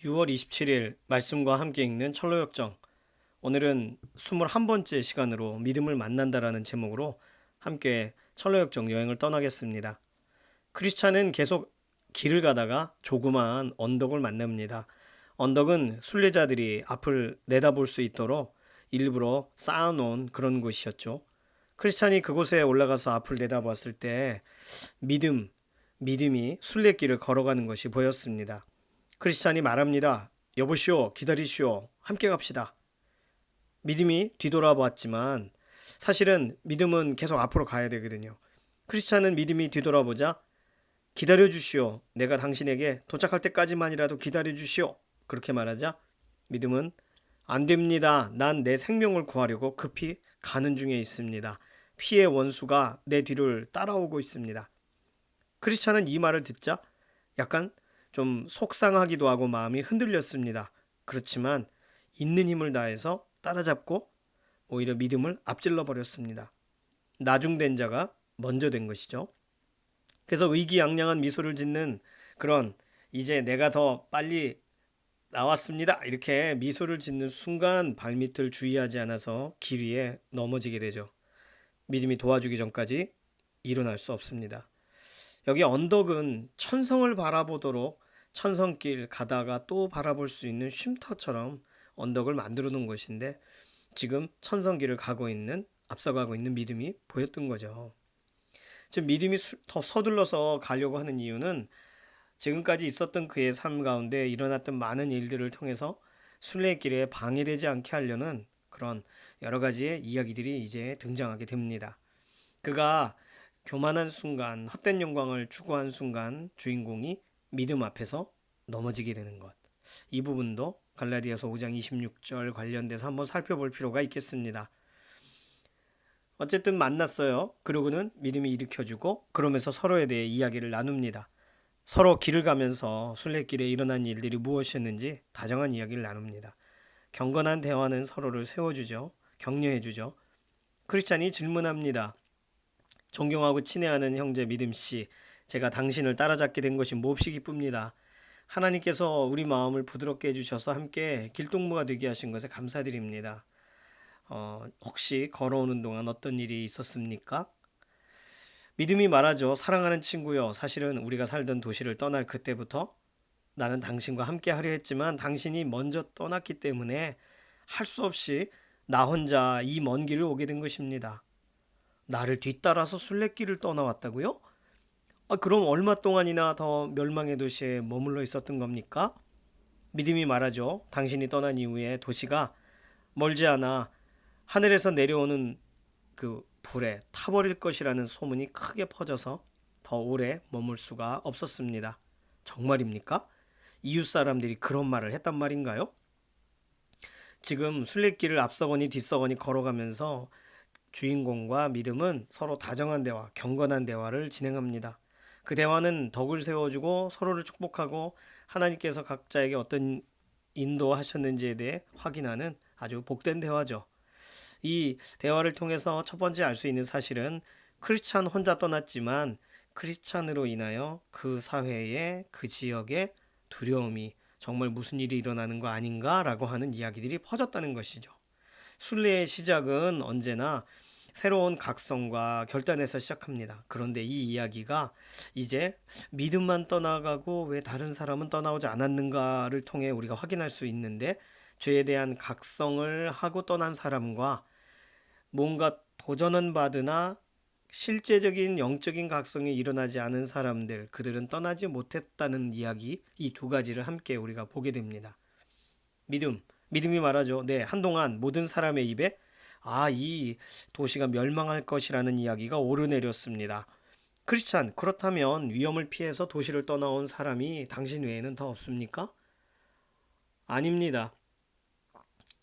6월 27일 말씀과 함께 읽는 철로역정. 오늘은 21번째 시간으로 믿음을 만난다라는 제목으로 함께 철로역정 여행을 떠나겠습니다. 크리스찬은 계속 길을 가다가 조그마한 언덕을 만납니다. 언덕은 순례자들이 앞을 내다볼 수 있도록 일부러 쌓아놓은 그런 곳이었죠. 크리스찬이 그곳에 올라가서 앞을 내다봤을 때 믿음이 순례길을 걸어가는 것이 보였습니다. 크리스찬이 말합니다. 여보시오, 기다리시오, 함께 갑시다. 믿음이 뒤돌아봤지만 사실은 믿음은 계속 앞으로 가야 되거든요. 크리스찬은 믿음이 뒤돌아보자 기다려 주시오. 내가 당신에게 도착할 때까지만이라도 기다려 주시오. 그렇게 말하자 믿음은 안 됩니다. 난 내 생명을 구하려고 급히 가는 중에 있습니다. 피의 원수가 내 뒤를 따라오고 있습니다. 크리스찬은 이 말을 듣자 약간 좀 속상하기도 하고 마음이 흔들렸습니다. 그렇지만 있는 힘을 다해서 따라잡고 오히려 믿음을 앞질러 버렸습니다. 나중된 자가 먼저 된 것이죠. 그래서 의기양양한 미소를 짓는 그런 이제 내가 더 빨리 나왔습니다. 이렇게 미소를 짓는 순간 발밑을 주의하지 않아서 길 위에 넘어지게 되죠. 믿음이 도와주기 전까지 일어날 수 없습니다. 여기 언덕은 천성을 바라보도록 천성길 가다가 또 바라볼 수 있는 쉼터처럼 언덕을 만들어 놓은 것인데 지금 천성길을 앞서가고 있는 믿음이 보였던 거죠. 지금 믿음이 더 서둘러서 가려고 하는 이유는 지금까지 있었던 그의 삶 가운데 일어났던 많은 일들을 통해서 순례길에 방해되지 않게 하려는 그런 여러 가지의 이야기들이 이제 등장하게 됩니다. 그가 교만한 순간, 헛된 영광을 추구한 순간 주인공이 믿음 앞에서 넘어지게 되는 것. 이 부분도 갈라디아서 5장 26절 관련돼서 한번 살펴볼 필요가 있겠습니다. 어쨌든 만났어요. 그러고는 믿음이 일으켜주고 그러면서 서로에 대해 이야기를 나눕니다. 서로 길을 가면서 순례길에 일어난 일들이 무엇이었는지 다정한 이야기를 나눕니다. 경건한 대화는 서로를 세워주죠. 격려해주죠. 크리스찬이 질문합니다. 존경하고 친애하는 형제 믿음 씨, 제가 당신을 따라잡게 된 것이 몹시 기쁩니다. 하나님께서 우리 마음을 부드럽게 해주셔서 함께 길동무가 되게 하신 것에 감사드립니다. 혹시 걸어오는 동안 어떤 일이 있었습니까? 믿음이 말하죠. 사랑하는 친구요. 사실은 우리가 살던 도시를 떠날 그때부터 나는 당신과 함께 하려 했지만 당신이 먼저 떠났기 때문에 할 수 없이 나 혼자 이 먼 길을 오게 된 것입니다. 나를 뒤따라서 순례길을 떠나왔다고요? 그럼 얼마 동안이나 더 멸망의 도시에 머물러 있었던 겁니까? 믿음이 말하죠. 당신이 떠난 이후에 도시가 멀지 않아 하늘에서 내려오는 그 불에 타버릴 것이라는 소문이 크게 퍼져서 더 오래 머물 수가 없었습니다. 정말입니까? 이웃 사람들이 그런 말을 했단 말인가요? 지금 순례길을 앞서거니 뒤서거니 걸어가면서 주인공과 믿음은 서로 다정한 대화, 경건한 대화를 진행합니다. 그 대화는 덕을 세워주고 서로를 축복하고 하나님께서 각자에게 어떤 인도하셨는지에 대해 확인하는 아주 복된 대화죠. 이 대화를 통해서 첫 번째 알 수 있는 사실은 크리스찬 혼자 떠났지만 크리스찬으로 인하여 그 사회에 그 지역에 두려움이 정말 무슨 일이 일어나는 거 아닌가라고 하는 이야기들이 퍼졌다는 것이죠. 순례의 시작은 언제나 새로운 각성과 결단에서 시작합니다. 그런데 이 이야기가 이제 믿음만 떠나가고 왜 다른 사람은 떠나오지 않았는가를 통해 우리가 확인할 수 있는데 죄에 대한 각성을 하고 떠난 사람과 뭔가 도전은 받으나 실제적인 영적인 각성이 일어나지 않은 사람들, 그들은 떠나지 못했다는 이야기, 이 두 가지를 함께 우리가 보게 됩니다. 믿음이 말하죠. 네, 한동안 모든 사람의 입에 이 도시가 멸망할 것이라는 이야기가 오르내렸습니다. 크리스찬, 그렇다면 위험을 피해서 도시를 떠나온 사람이 당신 외에는 더 없습니까? 아닙니다.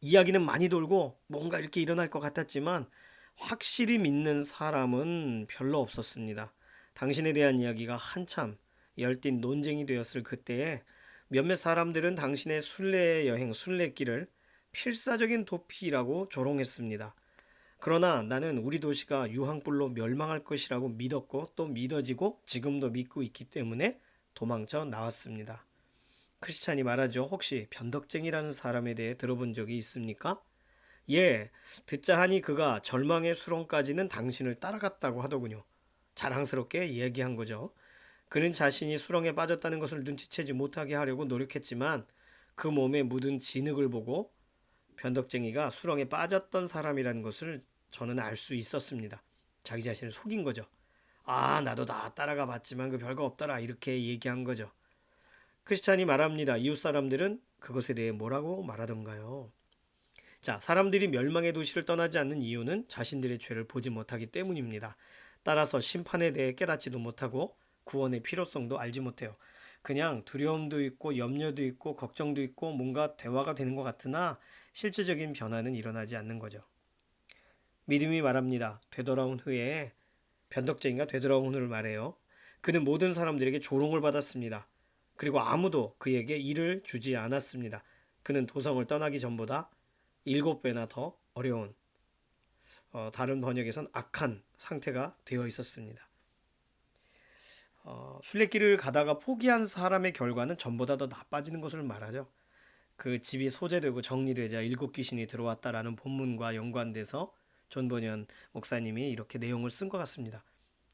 이야기는 많이 돌고 뭔가 이렇게 일어날 것 같았지만 확실히 믿는 사람은 별로 없었습니다. 당신에 대한 이야기가 한참 열띤 논쟁이 되었을 그때에 몇몇 사람들은 당신의 순례 여행, 순례길을 필사적인 도피라고 조롱했습니다. 그러나 나는 우리 도시가 유황불로 멸망할 것이라고 믿었고 또 믿어지고 지금도 믿고 있기 때문에 도망쳐 나왔습니다. 크리스찬이 말하죠. 혹시 변덕쟁이라는 사람에 대해 들어본 적이 있습니까? 예, 듣자 하니 그가 절망의 수렁까지는 당신을 따라갔다고 하더군요. 자랑스럽게 이야기한 거죠. 그는 자신이 수렁에 빠졌다는 것을 눈치채지 못하게 하려고 노력했지만 그 몸에 묻은 진흙을 보고 변덕쟁이가 수렁에 빠졌던 사람이라는 것을 저는 알 수 있었습니다. 자기 자신을 속인 거죠. 아, 나도 다 따라가 봤지만 그 별거 없더라. 이렇게 얘기한 거죠. 크리스찬이 말합니다. 이웃 사람들은 그것에 대해 뭐라고 말하던가요? 자, 사람들이 멸망의 도시를 떠나지 않는 이유는 자신들의 죄를 보지 못하기 때문입니다. 따라서 심판에 대해 깨닫지도 못하고 구원의 필요성도 알지 못해요. 그냥 두려움도 있고 염려도 있고 걱정도 있고 뭔가 대화가 되는 것 같으나 실질적인 변화는 일어나지 않는 거죠. 믿음이 말합니다. 되돌아온 후에 변덕쟁이가 되돌아온 후를 말해요. 그는 모든 사람들에게 조롱을 받았습니다. 그리고 아무도 그에게 일을 주지 않았습니다. 그는 도성을 떠나기 전보다 7배나 더 어려운 다른 번역에선 악한 상태가 되어 있었습니다. 순례길을 가다가 포기한 사람의 결과는 전보다 더 나빠지는 것을 말하죠. 그 집이 소재되고 정리되자 7귀신이 들어왔다라는 본문과 연관돼서 존 버년 목사님이 이렇게 내용을 쓴 것 같습니다.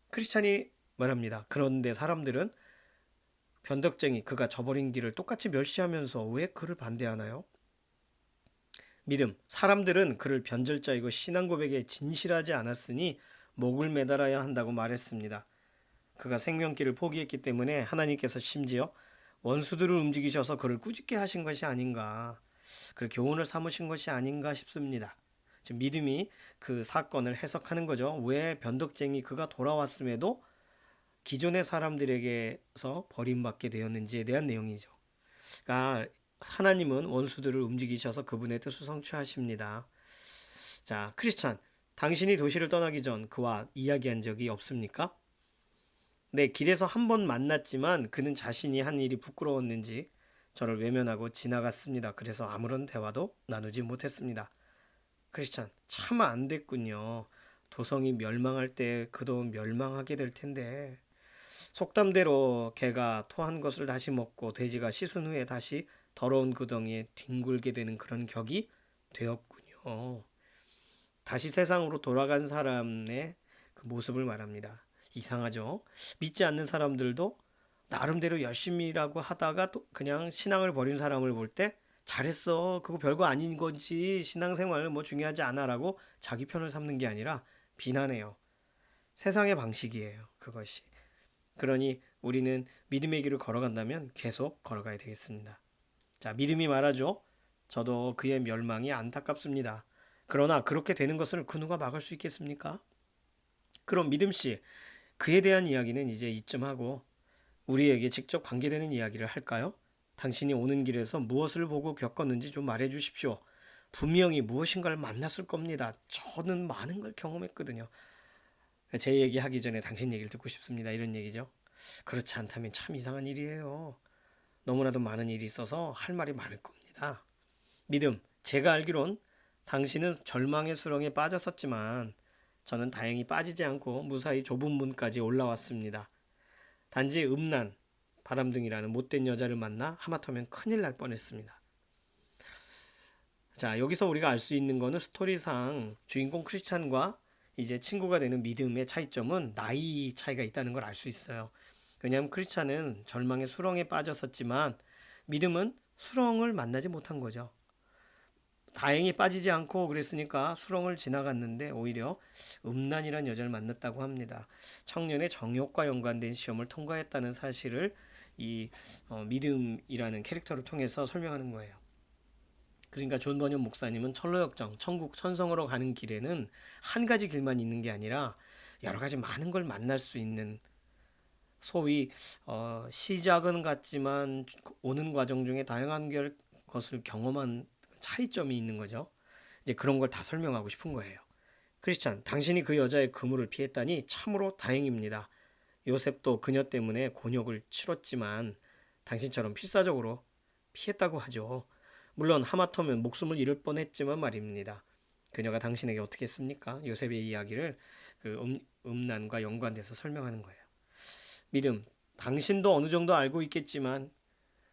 크리스찬이 말합니다. 그런데 사람들은 변덕쟁이 그가 저버린 길을 똑같이 멸시하면서 왜 그를 반대하나요? 믿음. 사람들은 그를 변절자이고 신앙 고백에 진실하지 않았으니 목을 매달아야 한다고 말했습니다. 그가 생명길을 포기했기 때문에 하나님께서 심지어 원수들을 움직이셔서 그를 꾸짖게 하신 것이 아닌가, 그를 교훈을 삼으신 것이 아닌가 싶습니다. 지금 믿음이 그 사건을 해석하는 거죠. 왜 변덕쟁이 그가 돌아왔음에도 기존의 사람들에게서 버림받게 되었는지에 대한 내용이죠. 그러니까 하나님은 원수들을 움직이셔서 그분의 뜻을 성취하십니다. 자, 크리스찬, 당신이 도시를 떠나기 전 그와 이야기한 적이 없습니까? 네, 길에서 한 번 만났지만 그는 자신이 한 일이 부끄러웠는지 저를 외면하고 지나갔습니다. 그래서 아무런 대화도 나누지 못했습니다. 크리스찬, 참 안 됐군요. 도성이 멸망할 때 그도 멸망하게 될 텐데. 속담대로 개가 토한 것을 다시 먹고 돼지가 씻은 후에 다시 더러운 구덩이에 뒹굴게 되는 그런 격이 되었군요. 다시 세상으로 돌아간 사람의 그 모습을 말합니다. 이상하죠? 믿지 않는 사람들도 나름대로 열심히라고 하다가 또 그냥 신앙을 버린 사람을 볼 때 잘했어. 그거 별거 아닌 거지. 신앙생활 뭐 중요하지 않아라고 자기 편을 삼는 게 아니라 비난해요. 세상의 방식이에요. 그것이. 그러니 우리는 믿음의 길을 걸어간다면 계속 걸어가야 되겠습니다. 자, 믿음이 말하죠. 저도 그의 멸망이 안타깝습니다. 그러나 그렇게 되는 것을 그 누가 막을 수 있겠습니까? 그럼 믿음 씨, 그에 대한 이야기는 이제 이쯤 하고 우리에게 직접 관계되는 이야기를 할까요? 당신이 오는 길에서 무엇을 보고 겪었는지 좀 말해 주십시오. 분명히 무엇인가를 만났을 겁니다. 저는 많은 걸 경험했거든요. 제 얘기 하기 전에 당신 얘기를 듣고 싶습니다. 이런 얘기죠. 그렇지 않다면 참 이상한 일이에요. 너무나도 많은 일이 있어서 할 말이 많을 겁니다. 믿음, 제가 알기론 당신은 절망의 수렁에 빠졌었지만 저는 다행히 빠지지 않고 무사히 좁은 문까지 올라왔습니다. 단지 음란, 바람둥이라는 못된 여자를 만나 하마터면 큰일 날 뻔했습니다. 자, 여기서 우리가 알 수 있는 거는 스토리상 주인공 크리스찬과 이제 친구가 되는 믿음의 차이점은 나이 차이가 있다는 걸 알 수 있어요. 왜냐하면 크리스찬은 절망의 수렁에 빠졌었지만 믿음은 수렁을 만나지 못한 거죠. 다행히 빠지지 않고 그랬으니까 수렁을 지나갔는데 오히려 음란이란 여자를 만났다고 합니다. 청년의 정욕과 연관된 시험을 통과했다는 사실을 이 믿음이라는 캐릭터를 통해서 설명하는 거예요. 그러니까 존 버년 목사님은 철로역정, 천국, 천성으로 가는 길에는 한 가지 길만 있는 게 아니라 여러 가지 많은 걸 만날 수 있는 소위 시작은 같지만 오는 과정 중에 다양한 것을 경험한 차이점이 있는 거죠. 이제 그런 걸 다 설명하고 싶은 거예요. 크리스찬, 당신이 그 여자의 그물을 피했다니 참으로 다행입니다. 요셉도 그녀 때문에 곤욕을 치렀지만 당신처럼 필사적으로 피했다고 하죠. 물론 하마터면 목숨을 잃을 뻔했지만 말입니다. 그녀가 당신에게 어떻게 했습니까? 요셉의 이야기를 그 음란과 연관돼서 설명하는 거예요. 믿음, 당신도 어느 정도 알고 있겠지만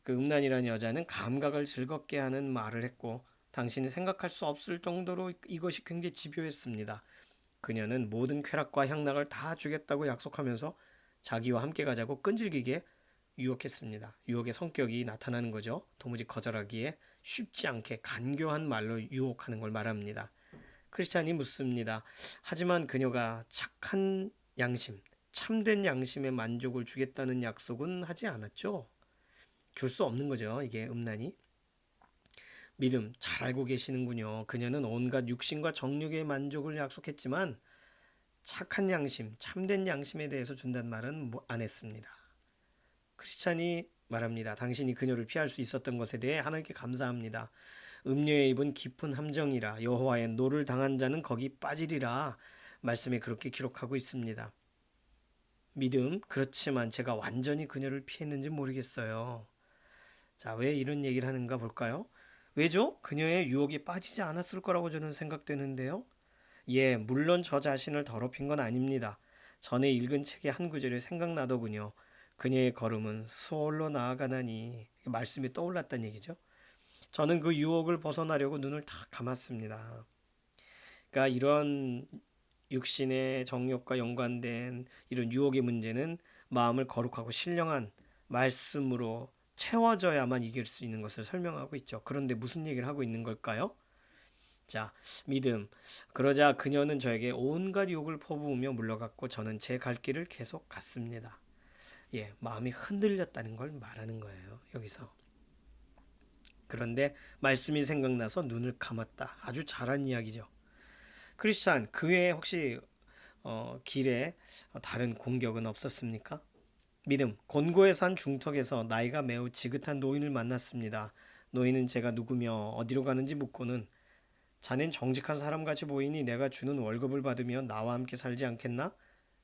그 음란이라는 여자는 감각을 즐겁게 하는 말을 했고 당신이 생각할 수 없을 정도로 이것이 굉장히 집요했습니다. 그녀는 모든 쾌락과 향락을 다 주겠다고 약속하면서 자기와 함께 가자고 끈질기게 유혹했습니다. 유혹의 성격이 나타나는 거죠. 도무지 거절하기에 쉽지 않게 간교한 말로 유혹하는 걸 말합니다. 크리스찬이 묻습니다. 하지만 그녀가 착한 양심, 참된 양심의 만족을 주겠다는 약속은 하지 않았죠. 줄 수 없는 거죠. 이게 음란이. 믿음 잘 알고 계시는군요. 그녀는 온갖 육신과 정욕의 만족을 약속했지만 착한 양심, 참된 양심에 대해서 준다는 말은 안 했습니다. 크리스찬이 말합니다. 당신이 그녀를 피할 수 있었던 것에 대해 하나님께 감사합니다. 음료에 입은 깊은 함정이라 여호와의 노를 당한 자는 거기 빠지리라 말씀에 그렇게 기록하고 있습니다. 믿음 그렇지만 제가 완전히 그녀를 피했는지 모르겠어요. 자, 왜 이런 얘기를 하는가 볼까요? 왜죠? 그녀의 유혹에 빠지지 않았을 거라고 저는 생각되는데요. 예, 물론 저 자신을 더럽힌 건 아닙니다. 전에 읽은 책의 한 구절이 생각나더군요. 그녀의 걸음은 수월로 나아가나니 말씀이 떠올랐다는 얘기죠. 저는 그 유혹을 벗어나려고 눈을 탁 감았습니다. 그러니까 이런 육신의 정욕과 연관된 이런 유혹의 문제는 마음을 거룩하고 신령한 말씀으로 채워져야만 이길 수 있는 것을 설명하고 있죠. 그런데 무슨 얘기를 하고 있는 걸까요? 자, 믿음. 그러자 그녀는 저에게 온갖 욕을 퍼부으며 물러갔고 저는 제 갈 길을 계속 갔습니다. 예, 마음이 흔들렸다는 걸 말하는 거예요. 여기서. 그런데 말씀이 생각나서 눈을 감았다. 아주 잘한 이야기죠. 크리스찬, 그 외에 혹시 길에 다른 공격은 없었습니까? 믿음, 곤고에 산 중턱에서 나이가 매우 지긋한 노인을 만났습니다. 노인은 제가 누구며 어디로 가는지 묻고는 자넨 정직한 사람같이 보이니 내가 주는 월급을 받으며 나와 함께 살지 않겠나?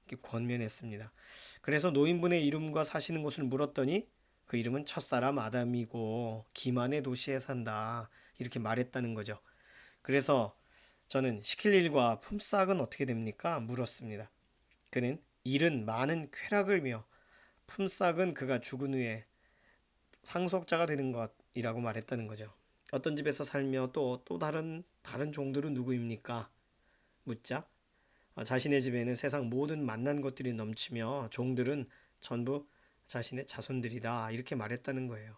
이렇게 권면했습니다. 그래서 노인분의 이름과 사시는 곳을 물었더니 그 이름은 첫사람 아담이고 기만의 도시에 산다. 이렇게 말했다는 거죠. 그래서 저는 시킬 일과 품삯은 어떻게 됩니까? 물었습니다. 그는 일은 많은 쾌락을며 품삯은 그가 죽은 후에 상속자가 되는 것이라고 말했다는 거죠. 어떤 집에서 살며 또 다른 종들은 누구입니까? 묻자 자신의 집에는 세상 모든 만난 것들이 넘치며 종들은 전부 자신의 자손들이다 이렇게 말했다는 거예요.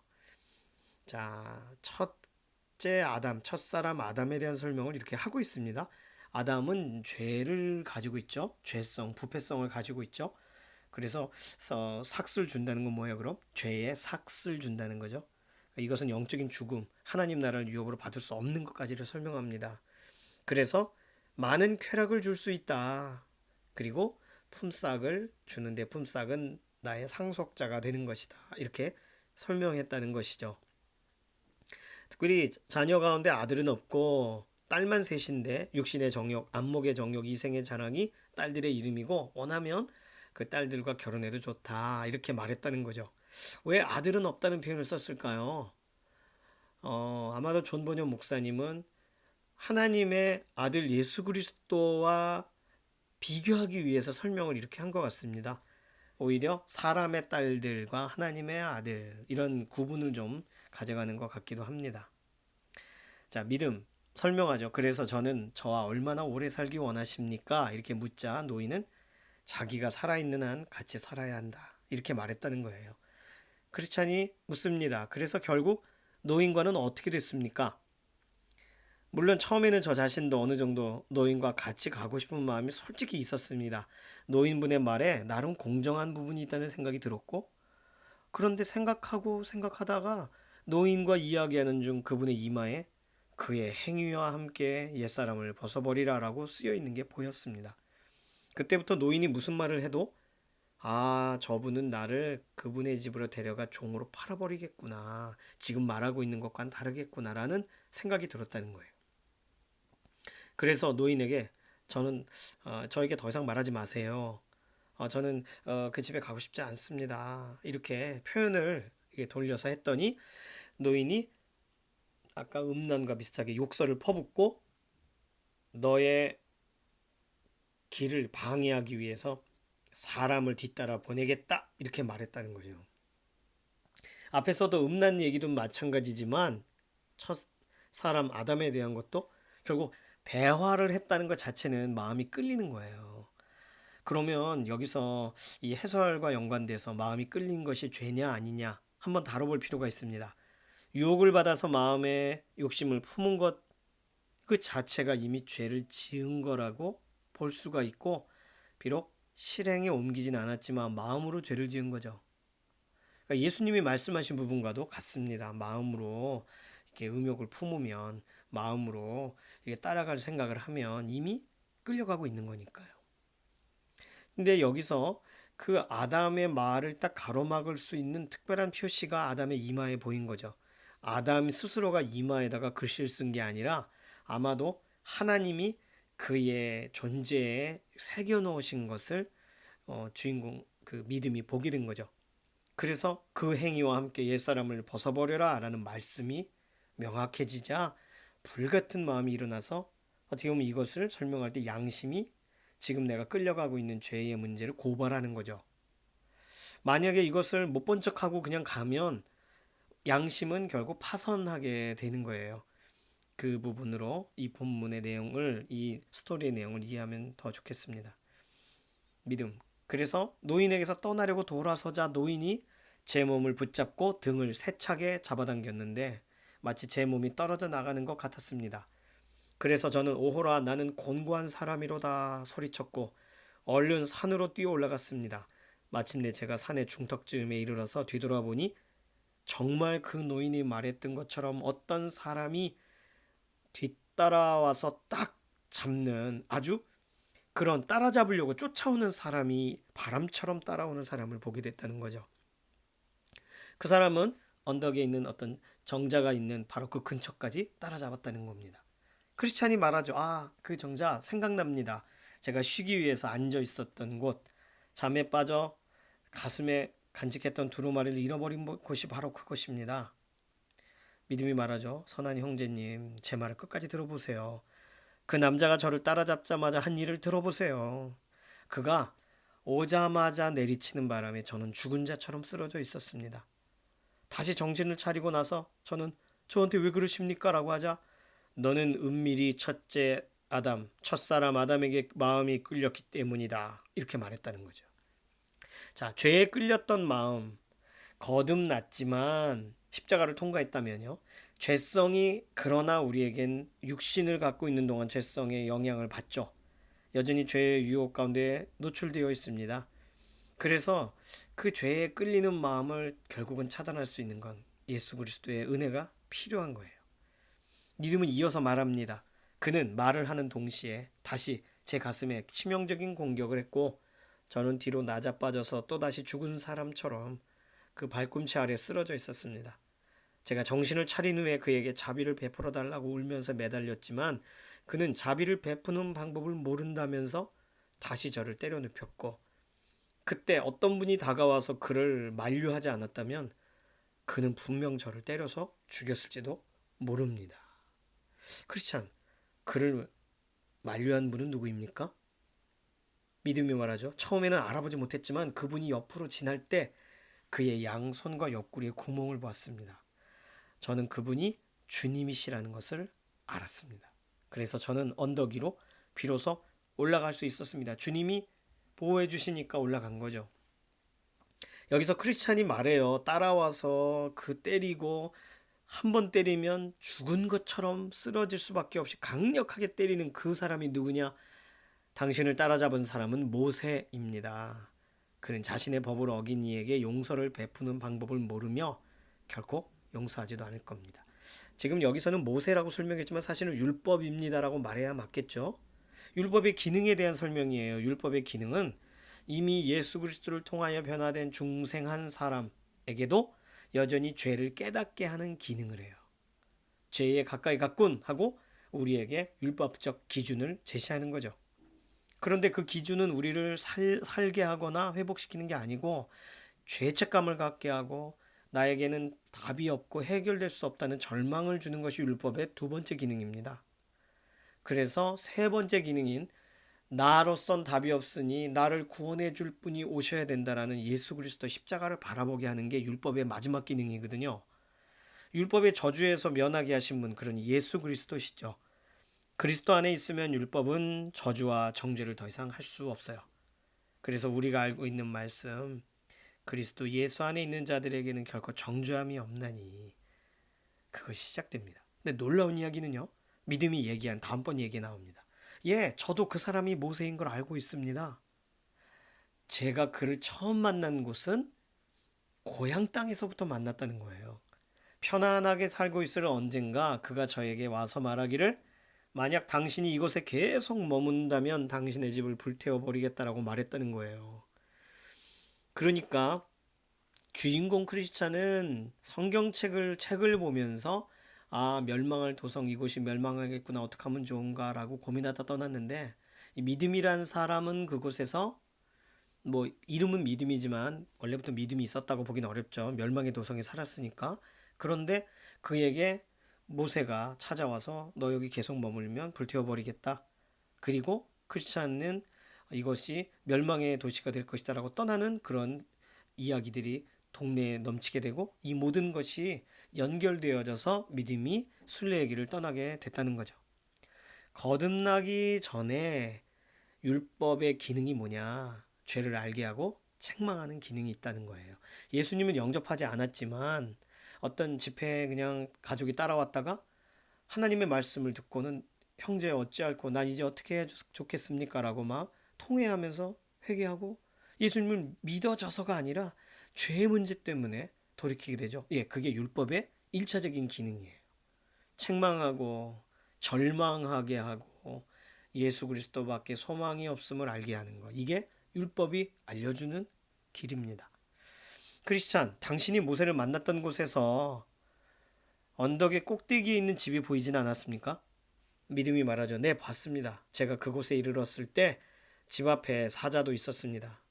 자, 첫째 아담, 첫사람 아담에 대한 설명을 이렇게 하고 있습니다. 아담은 죄를 가지고 있죠. 죄성, 부패성을 가지고 있죠. 그래서 삭슬 준다는 건 뭐예요, 그럼? 죄의 삭슬 준다는 거죠. 이것은 영적인 죽음, 하나님 나라를 유업으로 받을 수 없는 것까지를 설명합니다. 그래서 많은 쾌락을 줄 수 있다. 그리고 품삯을 주는데 품삯은 나의 상속자가 되는 것이다. 이렇게 설명했다는 것이죠. 특별히 자녀 가운데 아들은 없고 딸만 셋인데 육신의 정욕, 안목의 정욕, 이생의 자랑이 딸들의 이름이고 원하면 그 딸들과 결혼해도 좋다. 이렇게 말했다는 거죠. 왜 아들은 없다는 표현을 썼을까요? 아마도 존 번역 목사님은 하나님의 아들 예수 그리스도와 비교하기 위해서 설명을 이렇게 한 것 같습니다. 오히려 사람의 딸들과 하나님의 아들 이런 구분을 좀 가져가는 것 같기도 합니다. 자, 믿음 설명하죠. 그래서 저는 저와 얼마나 오래 살기 원하십니까? 이렇게 묻자 노인은 자기가 살아있는 한 같이 살아야 한다. 이렇게 말했다는 거예요. 크리스찬이 묻습니다. 그래서 결국 노인과는 어떻게 됐습니까? 물론 처음에는 저 자신도 어느 정도 노인과 같이 가고 싶은 마음이 솔직히 있었습니다. 노인분의 말에 나름 공정한 부분이 있다는 생각이 들었고, 그런데 생각하다가 노인과 이야기하는 중 그분의 이마에 그의 행위와 함께 옛사람을 벗어버리라라고 쓰여 있는 게 보였습니다. 그때부터 노인이 무슨 말을 해도 아, 저분은 나를 그분의 집으로 데려가 종으로 팔아버리겠구나. 지금 말하고 있는 것과는 다르겠구나라는 생각이 들었다는 거예요. 그래서 노인에게 저에게 더 이상 말하지 마세요. 저는 그 집에 가고 싶지 않습니다. 이렇게 표현을 돌려서 했더니 노인이 아까 음란과 비슷하게 욕설을 퍼붓고 너의 길을 방해하기 위해서 사람을 뒤따라 보내겠다 이렇게 말했다는 거죠. 앞에서도 음란 얘기도 마찬가지지만 첫 사람 아담에 대한 것도 결국 대화를 했다는 것 자체는 마음이 끌리는 거예요. 그러면 여기서 이 해설과 연관돼서 마음이 끌린 것이 죄냐 아니냐 한번 다뤄볼 필요가 있습니다. 유혹을 받아서 마음의 욕심을 품은 것 그 자체가 이미 죄를 지은 거라고 볼 수가 있고, 비록 실행에 옮기진 않았지만 마음으로 죄를 지은 거죠. 그러니까 예수님이 말씀하신 부분과도 같습니다. 마음으로 이렇게 음욕을 품으면, 마음으로 이게 따라갈 생각을 하면 이미 끌려가고 있는 거니까요. 근데 여기서 그 아담의 말을 딱 가로막을 수 있는 특별한 표시가 아담의 이마에 보인 거죠. 아담 스스로가 이마에다가 글씨를 쓴 게 아니라 아마도 하나님이 그의 존재에 새겨 놓으신 것을 주인공 그 믿음이 보게 된 거죠. 그래서 그 행위와 함께 옛사람을 벗어버려라 라는 말씀이 명확해지자 불같은 마음이 일어나서 어떻게 보면 이것을 설명할 때 양심이 지금 내가 끌려가고 있는 죄의 문제를 고발하는 거죠. 만약에 이것을 못 본 척하고 그냥 가면 양심은 결국 파선하게 되는 거예요. 그 부분으로 이 본문의 내용을, 이 스토리의 내용을 이해하면 더 좋겠습니다. 믿음. 그래서 노인에게서 떠나려고 돌아서자 노인이 제 몸을 붙잡고 등을 세차게 잡아당겼는데 마치 제 몸이 떨어져 나가는 것 같았습니다. 그래서 저는 오호라 나는 곤고한 사람이로다 소리쳤고 얼른 산으로 뛰어 올라갔습니다. 마침내 제가 산의 중턱쯤에 이르러서 뒤돌아보니 정말 그 노인이 말했던 것처럼 어떤 사람이 뒤따라와서 딱 잡는 아주 그런 따라잡으려고 쫓아오는 사람이 바람처럼 따라오는 사람을 보게 됐다는 거죠. 그 사람은 언덕에 있는 어떤 정자가 있는 바로 그 근처까지 따라잡았다는 겁니다. 크리스찬이 말하죠. 아, 그 정자 생각납니다. 제가 쉬기 위해서 앉아 있었던 곳, 잠에 빠져 가슴에 간직했던 두루마리를 잃어버린 곳이 바로 그것입니다. 믿음이 말하죠. 선한 형제님, 제 말을 끝까지 들어보세요. 그 남자가 저를 따라잡자마자 한 일을 들어보세요. 그가 오자마자 내리치는 바람에 저는 죽은 자처럼 쓰러져 있었습니다. 다시 정신을 차리고 나서 저는 저한테 왜 그러십니까? 라고 하자 너는 은밀히 첫째 아담, 첫사람 아담에게 마음이 끌렸기 때문이다. 이렇게 말했다는 거죠. 자, 죄에 끌렸던 마음, 거듭났지만 십자가를 통과했다면요. 죄성이 그러나 우리에겐 육신을 갖고 있는 동안 죄성의 영향을 받죠. 여전히 죄의 유혹 가운데 노출되어 있습니다. 그래서 그 죄에 끌리는 마음을 결국은 차단할 수 있는 건 예수 그리스도의 은혜가 필요한 거예요. 믿음은 이어서 말합니다. 그는 말을 하는 동시에 다시 제 가슴에 치명적인 공격을 했고 저는 뒤로 낮아빠져서 또다시 죽은 사람처럼 그 발꿈치 아래 쓰러져 있었습니다. 제가 정신을 차린 후에 그에게 자비를 베풀어 달라고 울면서 매달렸지만 그는 자비를 베푸는 방법을 모른다면서 다시 저를 때려 눕혔고 그때 어떤 분이 다가와서 그를 만류하지 않았다면 그는 분명 저를 때려서 죽였을지도 모릅니다. 크리스찬, 그를 만류한 분은 누구입니까? 믿음이 말하죠. 처음에는 알아보지 못했지만 그분이 옆으로 지날 때 그의 양손과 옆구리에 구멍을 보았습니다. 저는 그분이 주님이시라는 것을 알았습니다. 그래서 저는 언덕 위로 비로소 올라갈 수 있었습니다. 주님이 보호해 주시니까 올라간 거죠. 여기서 크리스찬이 말해요. 따라와서 그 때리고 한 번 때리면 죽은 것처럼 쓰러질 수밖에 없이 강력하게 때리는 그 사람이 누구냐? 당신을 따라잡은 사람은 모세입니다. 그는 자신의 법을 어긴 이에게 용서를 베푸는 방법을 모르며 결코 용서하지도 않을 겁니다. 지금 여기서는 모세라고 설명했지만 사실은 율법입니다라고 말해야 맞겠죠. 율법의 기능에 대한 설명이에요. 율법의 기능은 이미 예수 그리스도를 통하여 변화된 중생한 사람에게도 여전히 죄를 깨닫게 하는 기능을 해요. 죄에 가까이 갔군 하고 우리에게 율법적 기준을 제시하는 거죠. 그런데 그 기준은 우리를 살게 하거나 회복시키는 게 아니고 죄책감을 갖게 하고 나에게는 답이 없고 해결될 수 없다는 절망을 주는 것이 율법의 두 번째 기능입니다. 그래서 세 번째 기능인 나로선 답이 없으니 나를 구원해 줄 분이 오셔야 된다라는 예수 그리스도 십자가를 바라보게 하는 게 율법의 마지막 기능이거든요. 율법의 저주에서 면하게 하신 분, 그런 예수 그리스도시죠. 그리스도 안에 있으면 율법은 저주와 정죄를 더 이상 할 수 없어요. 그래서 우리가 알고 있는 말씀, 그리스도 예수 안에 있는 자들에게는 결코 정죄함이 없나니, 그것이 시작됩니다. 근데 놀라운 이야기는요, 믿음이 얘기한 다음번 얘기에 나옵니다. 예, 저도 그 사람이 모세인 걸 알고 있습니다. 제가 그를 처음 만난 곳은 고향 땅에서부터 만났다는 거예요. 편안하게 살고 있을 언젠가 그가 저에게 와서 말하기를, 만약 당신이 이곳에 계속 머문다면 당신의 집을 불태워 버리겠다라고 말했다는 거예요. 그러니까 주인공 크리스찬은 책을 보면서, 아, 멸망할 도성, 이곳이 멸망하겠구나, 어떻게 하면 좋은가라고 고민하다 떠났는데, 이 믿음이란 사람은 그곳에서, 뭐 이름은 믿음이지만 원래부터 믿음이 있었다고 보기는 어렵죠. 멸망의 도성에 살았으니까. 그런데 그에게 모세가 찾아와서 너 여기 계속 머물면 불태워버리겠다. 그리고 크리스찬은 이것이 멸망의 도시가 될 것이다라고 떠나는 그런 이야기들이 동네에 넘치게 되고, 이 모든 것이 연결되어져서 믿음이 순례의 길을 떠나게 됐다는 거죠. 거듭나기 전에 율법의 기능이 뭐냐? 죄를 알게 하고 책망하는 기능이 있다는 거예요. 예수님은 영접하지 않았지만 어떤 집회에 그냥 가족이 따라왔다가 하나님의 말씀을 듣고는, 형제 어찌할꼬, 난 이제 어떻게 해야 좋겠습니까? 라고 막 통회하면서 회개하고, 예수님을 믿어져서가 아니라 죄의 문제 때문에 돌이키게 되죠. 예, 그게 율법의 1차적인 기능이에요. 책망하고 절망하게 하고 예수 그리스도밖에 소망이 없음을 알게 하는 것. 이게 율법이 알려주는 길입니다. 크리스찬, 당신이 모세를 만났던 곳에서 언덕의 꼭대기에 있는 집이 보이진 않았습니까? 믿음이 말하죠. 네, 봤습니다. 제가 그곳에 이르렀을 때 집 앞에 사자도 있었습니다.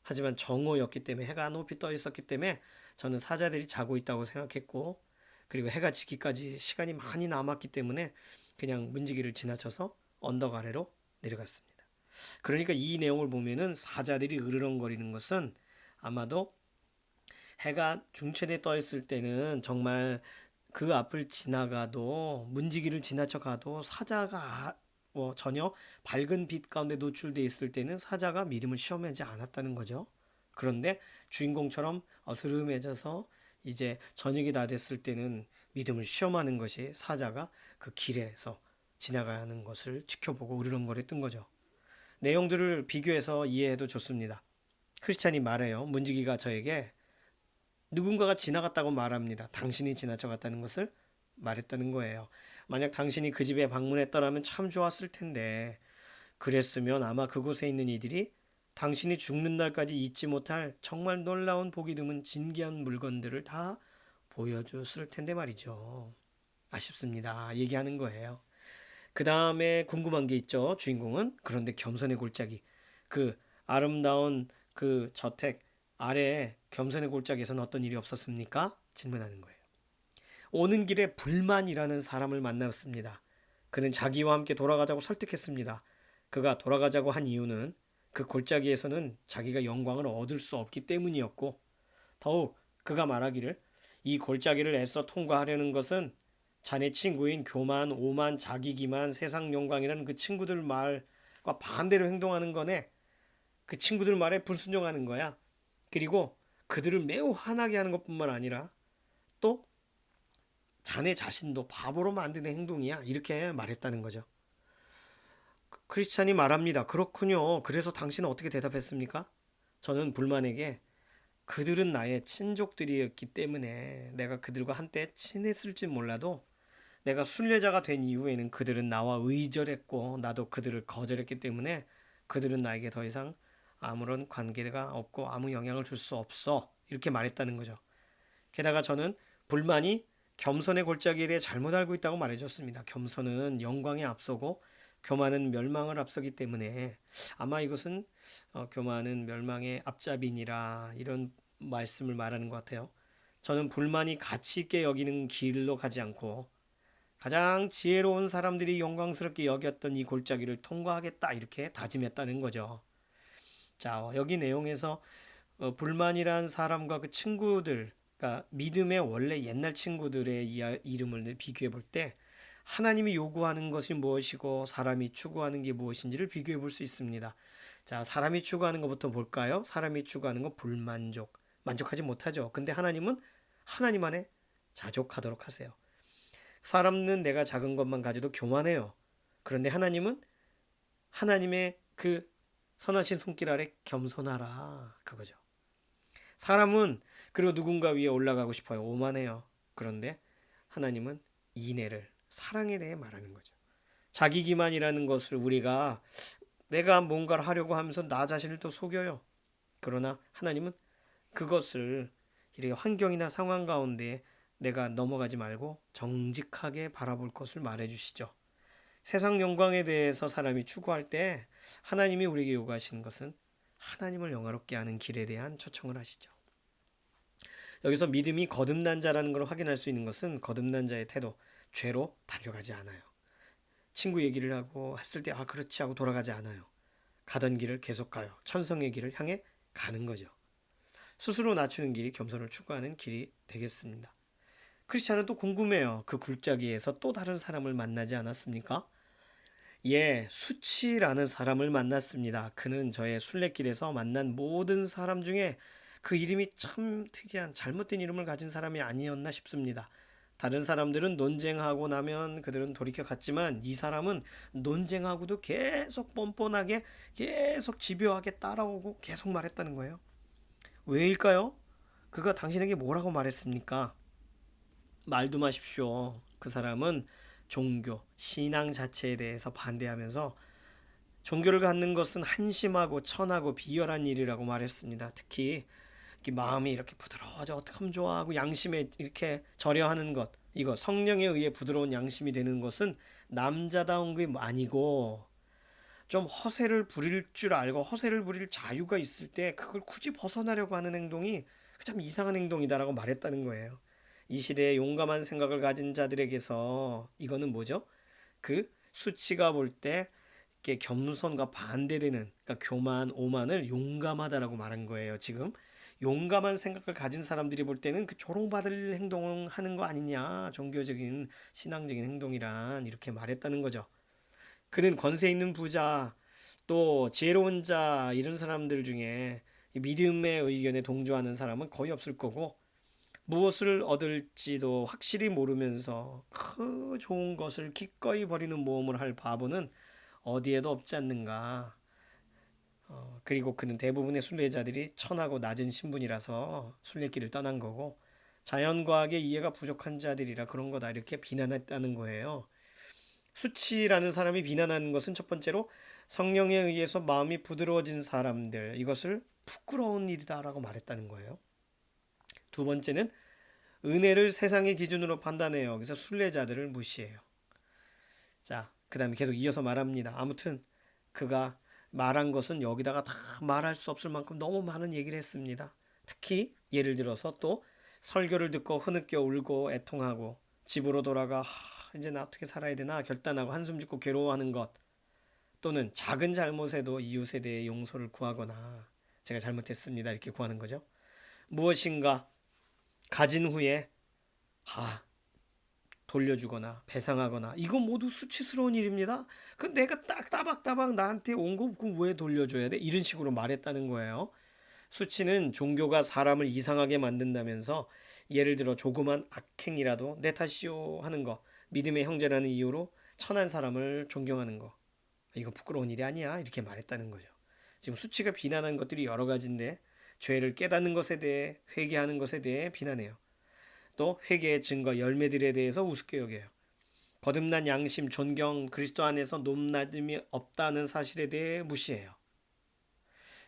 하지만 정오였기 때문에, 해가 높이 떠 있었기 때문에 저는 사자들이 자고 있다고 생각했고, 그리고 해가 지기까지 시간이 많이 남았기 때문에 그냥 문지기를 지나쳐서 언덕 아래로 내려갔습니다. 그러니까 이 내용을 보면은 사자들이 으르렁거리는 것은, 아마도 해가 중천에 떠 있을 때는 정말 그 앞을 지나가도, 문지기를 지나쳐 가도 사자가 전혀 밝은 빛 가운데 노출되어 있을 때는 사자가 믿음을 시험하지 않았다는 거죠. 그런데 주인공처럼 어스름해져서 이제 저녁이 다 됐을 때는 믿음을 시험하는 것이, 사자가 그 길에서 지나가는 것을 지켜보고 으르렁거렸던 거죠. 내용들을 비교해서 이해해도 좋습니다. 크리스찬이 말해요. 문지기가 저에게 누군가가 지나갔다고 말합니다. 당신이 지나쳐 갔다는 것을 말했다는 거예요. 만약 당신이 그 집에 방문했더라면 참 좋았을 텐데, 그랬으면 아마 그곳에 있는 이들이 당신이 죽는 날까지 잊지 못할 정말 놀라운 보기 드문 진귀한 물건들을 다 보여줬을 텐데 말이죠. 아쉽습니다. 얘기하는 거예요. 그 다음에 궁금한 게 있죠. 주인공은. 그런데 겸손의 골짜기, 그 아름다운 그 저택 아래 겸손의 골짜기에서는 어떤 일이 없었습니까? 질문하는 거예요. 오는 길에 불만이라는 사람을 만났습니다. 그는 자기와 함께 돌아가자고 설득했습니다. 그가 돌아가자고 한 이유는 그 골짜기에서는 자기가 영광을 얻을 수 없기 때문이었고, 더욱 그가 말하기를, 이 골짜기를 애써 통과하려는 것은 자네 친구인 교만, 오만, 자기기만, 세상 영광이라는 그 친구들 말과 반대로 행동하는 거네. 그 친구들 말에 불순종하는 거야. 그리고 그들을 매우 화나게 하는 것뿐만 아니라 또 자네 자신도 바보로 만드는 행동이야. 이렇게 말했다는 거죠. 크리스찬이 말합니다. 그렇군요. 그래서 당신은 어떻게 대답했습니까? 저는 불만에게, 그들은 나의 친족들이었기 때문에 내가 그들과 한때 친했을지 몰라도, 내가 순례자가 된 이후에는 그들은 나와 의절했고 나도 그들을 거절했기 때문에 그들은 나에게 더 이상 아무런 관계가 없고 아무 영향을 줄 수 없어. 이렇게 말했다는 거죠. 게다가 저는 불만이 겸손의 골짜기에 대해 잘못 알고 있다고 말해줬습니다. 겸손은 영광에 앞서고 교만은 멸망을 앞서기 때문에 아마 이것은 교만은 멸망의 앞잡이니라, 이런 말씀을 말하는 것 같아요. 저는 불만이 가치 있게 여기는 길로 가지 않고 가장 지혜로운 사람들이 영광스럽게 여겼던 이 골짜기를 통과하겠다 이렇게 다짐했다는 거죠. 자, 여기 내용에서 불만이란 사람과 그 친구들, 그러니까 믿음의 원래 옛날 친구들의 이름을 비교해 볼 때 하나님이 요구하는 것이 무엇이고 사람이 추구하는 게 무엇인지를 비교해 볼 수 있습니다. 자, 사람이 추구하는 것부터 볼까요? 사람이 추구하는 건 불만족, 만족하지 못하죠. 근데 하나님은 하나님 안에 자족하도록 하세요. 사람은 내가 작은 것만 가져도 교만해요. 그런데 하나님은 하나님의 그 선하신 손길 아래 겸손하라 그거죠. 사람은 그리고 누군가 위에 올라가고 싶어요. 오만해요. 그런데 하나님은 인애를 사랑에 대해 말하는 거죠. 자기 기만이라는 것을 우리가 내가 뭔가를 하려고 하면서 나 자신을 또 속여요. 그러나 하나님은 그것을 이렇게 환경이나 상황 가운데 내가 넘어가지 말고 정직하게 바라볼 것을 말해 주시죠. 세상 영광에 대해서 사람이 추구할 때 하나님이 우리에게 요구하시는 것은 하나님을 영화롭게 하는 길에 대한 초청을 하시죠. 여기서 믿음이 거듭난 자라는 걸 확인할 수 있는 것은 거듭난 자의 태도, 죄로 달려가지 않아요. 친구 얘기를 하고 했을 때 그렇지 하고 돌아가지 않아요. 가던 길을 계속 가요. 천성의 길을 향해 가는 거죠. 스스로 낮추는 길이 겸손을 추구하는 길이 되겠습니다. 크리스찬은 또 궁금해요. 그 굴짜기에서 또 다른 사람을 만나지 않았습니까? 예, 수치라는 사람을 만났습니다. 그는 저의 순례길에서 만난 모든 사람 중에 그 이름이 참 특이한 잘못된 이름을 가진 사람이 아니었나 싶습니다. 다른 사람들은 논쟁하고 나면 그들은 돌이켜 갔지만 이 사람은 논쟁하고도 계속 뻔뻔하게 계속 집요하게 따라오고 계속 말했다는 거예요. 왜일까요? 그가 당신에게 뭐라고 말했습니까? 말도 마십시오. 그 사람은 종교, 신앙 자체에 대해서 반대하면서 종교를 갖는 것은 한심하고 천하고 비열한 일이라고 말했습니다. 특히 마음이 이렇게 부드러워져 어떻게 하면 좋아 하고 양심에 이렇게 절여하는 것, 이거 성령에 의해 부드러운 양심이 되는 것은 남자다운 게 아니고 좀 허세를 부릴 줄 알고 허세를 부릴 자유가 있을 때 그걸 굳이 벗어나려고 하는 행동이 참 이상한 행동이다라고 말했다는 거예요. 이 시대에 용감한 생각을 가진 자들에게서 이거는 뭐죠? 그 수치가 볼 때 이렇게 겸손과 반대되는, 그러니까 교만, 오만을 용감하다라고 말한 거예요. 지금 용감한 생각을 가진 사람들이 볼 때는 그 조롱받을 행동을 하는 거 아니냐, 종교적인 신앙적인 행동이란 이렇게 말했다는 거죠. 그는 권세 있는 부자, 또 지혜로운 자 이런 사람들 중에 믿음의 의견에 동조하는 사람은 거의 없을 거고 무엇을 얻을지도 확실히 모르면서 그 좋은 것을 기꺼이 버리는 모험을 할 바보는 어디에도 없지 않는가. 그리고 그는 대부분의 순례자들이 천하고 낮은 신분이라서 순례길을 떠난 거고 자연과학의 이해가 부족한 자들이라 그런 거다 이렇게 비난했다는 거예요. 수치라는 사람이 비난하는 것은 첫 번째로 성령에 의해서 마음이 부드러워진 사람들 이것을 부끄러운 일이다라고 말했다는 거예요. 두 번째는 은혜를 세상의 기준으로 판단해요. 그래서 순례자들을 무시해요. 자, 그 다음에 계속 이어서 말합니다. 아무튼 그가 말한 것은 여기다가 다 말할 수 없을 만큼 너무 많은 얘기를 했습니다. 특히 예를 들어서 또 설교를 듣고 흐느껴 울고 애통하고 집으로 돌아가 이제 나 어떻게 살아야 되나 결단하고 한숨 짓고 괴로워하는 것 또는 작은 잘못에도 이웃에 대해 용서를 구하거나 제가 잘못했습니다 이렇게 구하는 거죠. 무엇인가 가진 후에 돌려주거나 배상하거나 이거 모두 수치스러운 일입니다. 그 내가 딱 따박따박 나한테 온 거 왜 돌려줘야 돼? 이런 식으로 말했다는 거예요. 수치는 종교가 사람을 이상하게 만든다면서 예를 들어 조그만 악행이라도 내 탓이요 하는 거, 믿음의 형제라는 이유로 천한 사람을 존경하는 거, 이거 부끄러운 일이 아니야 이렇게 말했다는 거죠. 지금 수치가 비난하는 것들이 여러 가지인데 죄를 깨닫는 것에 대해 회개하는 것에 대해 비난해요. 또 회개의 증거 열매들에 대해서 우습게 여겨요. 거듭난 양심, 존경, 그리스도 안에서 높낮음이 없다는 사실에 대해 무시해요.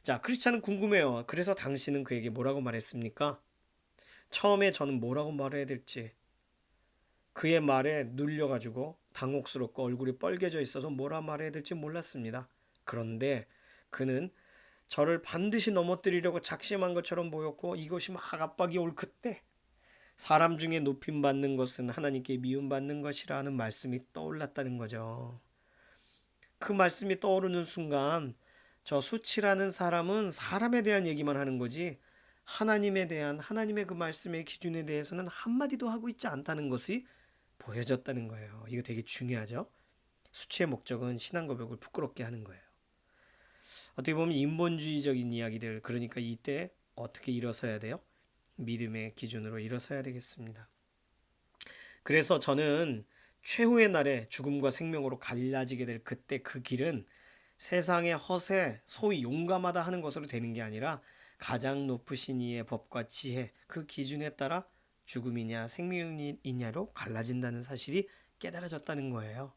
자, 크리스찬은 궁금해요. 그래서 당신은 그에게 뭐라고 말했습니까? 처음에 저는 뭐라고 말해야 될지 그의 말에 눌려가지고 당혹스럽고 얼굴이 빨개져 있어서 뭐라 말해야 될지 몰랐습니다. 그런데 그는 저를 반드시 넘어뜨리려고 작심한 것처럼 보였고 이것이 막 압박이 올 그때 사람 중에 높임 받는 것은 하나님께 미움 받는 것이라는 말씀이 떠올랐다는 거죠. 그 말씀이 떠오르는 순간 저 수치라는 사람은 사람에 대한 얘기만 하는 거지 하나님에 대한 하나님의 그 말씀의 기준에 대해서는 한마디도 하고 있지 않다는 것이 보여졌다는 거예요. 이거 되게 중요하죠. 수치의 목적은 신앙 고백을 부끄럽게 하는 거예요. 어떻게 보면 인본주의적인 이야기들, 그러니까 이때 어떻게 일어서야 돼요? 믿음의 기준으로 일어서야 되겠습니다. 그래서 저는 최후의 날에 죽음과 생명으로 갈라지게 될 그때 그 길은 세상의 허세, 소위 용감하다 하는 것으로 되는 게 아니라 가장 높으신 이의 법과 지혜, 그 기준에 따라 죽음이냐 생명이냐로 갈라진다는 사실이 깨달아졌다는 거예요.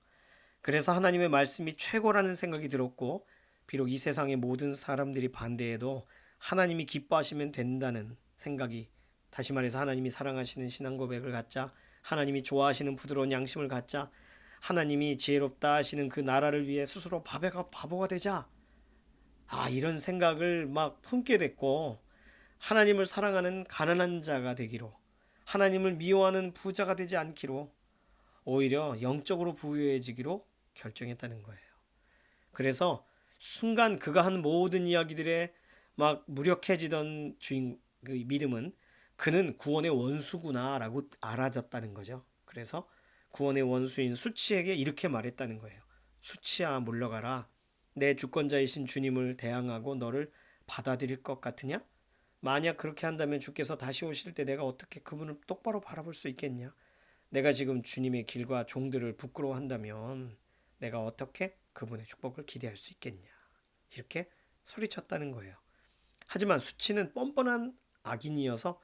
그래서 하나님의 말씀이 최고라는 생각이 들었고, 비록 이 세상의 모든 사람들이 반대해도 하나님이 기뻐하시면 된다는 생각이, 다시 말해서 하나님이 사랑하시는 신앙 고백을 갖자, 하나님이 좋아하시는 부드러운 양심을 갖자, 하나님이 지혜롭다 하시는 그 나라를 위해 스스로 바보가 되자, 이런 생각을 막 품게 됐고, 하나님을 사랑하는 가난한 자가 되기로, 하나님을 미워하는 부자가 되지 않기로, 오히려 영적으로 부유해지기로 결정했다는 거예요. 그래서 순간 그가 한 모든 이야기들에 막 무력해지던 그 믿음은 그는 구원의 원수구나라고 알아졌다는 거죠. 그래서 구원의 원수인 수치에게 이렇게 말했다는 거예요. 수치야 물러가라. 내 주권자이신 주님을 대항하고 너를 받아들일 것 같으냐? 만약 그렇게 한다면 주께서 다시 오실 때 내가 어떻게 그분을 똑바로 바라볼 수 있겠냐? 내가 지금 주님의 길과 종들을 부끄러워한다면 내가 어떻게 그분의 축복을 기대할 수 있겠냐? 이렇게 소리쳤다는 거예요. 하지만 수치는 뻔뻔한 악인이어서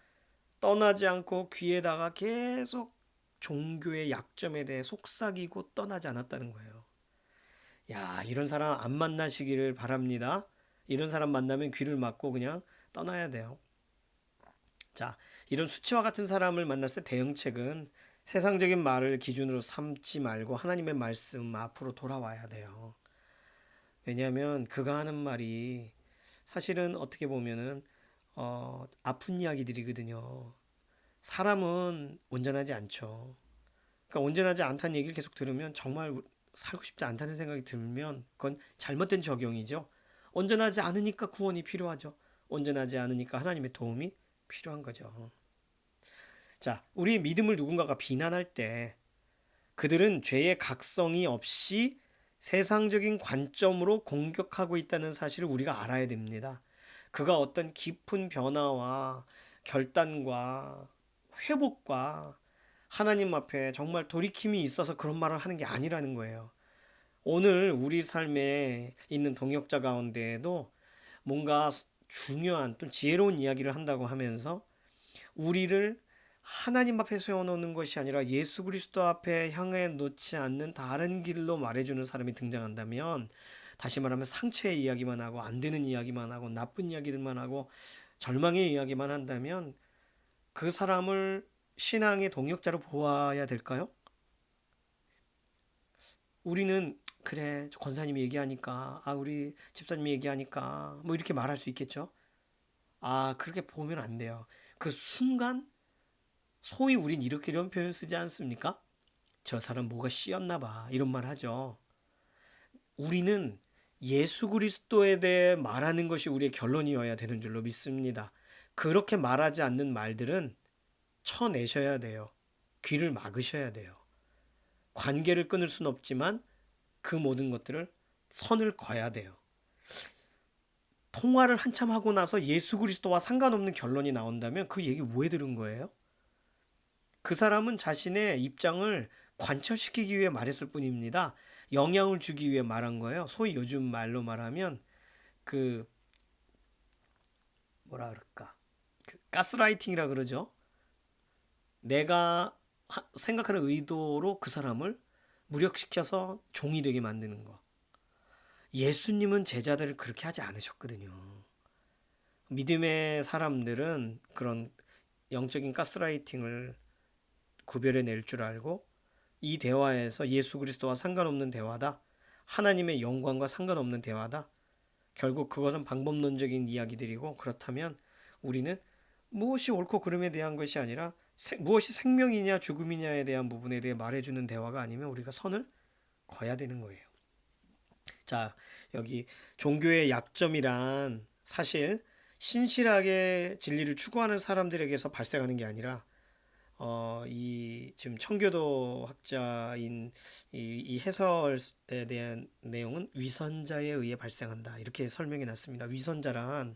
떠나지 않고 귀에다가 계속 종교의 약점에 대해 속삭이고 떠나지 않았다는 거예요. 야, 이런 사람 안 만나시기를 바랍니다. 이런 사람 만나면 귀를 막고 그냥 떠나야 돼요. 자, 이런 수치와 같은 사람을 만났을 때 대응책은 세상적인 말을 기준으로 삼지 말고 하나님의 말씀 앞으로 돌아와야 돼요. 왜냐하면 그가 하는 말이 사실은 어떻게 보면은 아픈 이야기들이거든요. 사람은 온전하지 않죠. 그러니까 온전하지 않다는 얘기를 계속 들으면 정말 살고 싶지 않다는 생각이 들면 그건 잘못된 적용이죠. 온전하지 않으니까 구원이 필요하죠. 온전하지 않으니까 하나님의 도움이 필요한 거죠. 자, 우리 믿음을 누군가가 비난할 때 그들은 죄의 각성이 없이 세상적인 관점으로 공격하고 있다는 사실을 우리가 알아야 됩니다. 그가 어떤 깊은 변화와 결단과 회복과 하나님 앞에 정말 돌이킴이 있어서 그런 말을 하는 게 아니라는 거예요. 오늘 우리 삶에 있는 동역자 가운데에도 뭔가 중요한 또 지혜로운 이야기를 한다고 하면서 우리를 하나님 앞에 세워놓는 것이 아니라 예수 그리스도 앞에 향해 놓지 않는 다른 길로 말해주는 사람이 등장한다면, 다시 말하면 상처의 이야기만 하고 안 되는 이야기만 하고 나쁜 이야기들만 하고 절망의 이야기만 한다면 그 사람을 신앙의 동역자로 보아야 될까요? 우리는 그래 권사님이 얘기하니까 우리 집사님이 얘기하니까 뭐 이렇게 말할 수 있겠죠. 그렇게 보면 안 돼요. 그 순간 소위 우린 이런 표현 쓰지 않습니까? 저 사람 뭐가 씌었나 봐 이런 말 하죠. 우리는 예수 그리스도에 대해 말하는 것이 우리의 결론이어야 되는 줄로 믿습니다. 그렇게 말하지 않는 말들은 쳐내셔야 돼요. 귀를 막으셔야 돼요. 관계를 끊을 순 없지만 그 모든 것들을 선을 그어야 돼요. 통화를 한참 하고 나서 예수 그리스도와 상관없는 결론이 나온다면 그 얘기 왜 들은 거예요? 그 사람은 자신의 입장을 관철시키기 위해 말했을 뿐입니다. 영향을 주기 위해 말한 거예요. 소위 요즘 말로 말하면 그 뭐라 그럴까? 그 가스라이팅이라 그러죠. 내가 생각하는 의도로 그 사람을 무력시켜서 종이 되게 만드는 거. 예수님은 제자들을 그렇게 하지 않으셨거든요. 믿음의 사람들은 그런 영적인 가스라이팅을 구별해낼 줄 알고 이 대화에서 예수 그리스도와 상관없는 대화다. 하나님의 영광과 상관없는 대화다. 결국 그것은 방법론적인 이야기들이고, 그렇다면 우리는 무엇이 옳고 그름에 대한 것이 아니라 무엇이 생명이냐 죽음이냐에 대한 부분에 대해 말해주는 대화가 아니면 우리가 선을 그어야 되는 거예요. 자, 여기 종교의 약점이란 사실 신실하게 진리를 추구하는 사람들에게서 발생하는 게 아니라 이 지금 청교도 학자인 이 해설에 대한 내용은 위선자에 의해 발생한다. 이렇게 설명해 놨습니다. 위선자란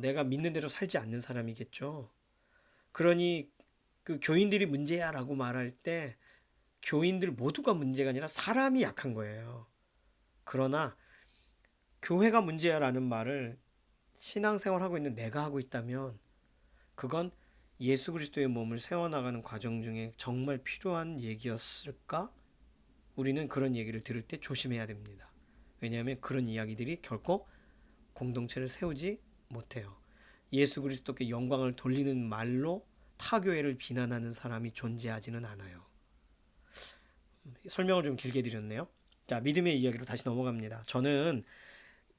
내가 믿는 대로 살지 않는 사람이겠죠. 그러니 그 교인들이 문제야라고 말할 때 교인들 모두가 문제가 아니라 사람이 약한 거예요. 그러나 교회가 문제야라는 말을 신앙생활하고 있는 내가 하고 있다면 그건 예수 그리스도의 몸을 세워나가는 과정 중에 정말 필요한 얘기였을까? 우리는 그런 얘기를 들을 때 조심해야 됩니다. 왜냐하면 그런 이야기들이 결코 공동체를 세우지 못해요. 예수 그리스도께 영광을 돌리는 말로 타교회를 비난하는 사람이 존재하지는 않아요. 설명을 좀 길게 드렸네요. 자, 믿음의 이야기로 다시 넘어갑니다. 저는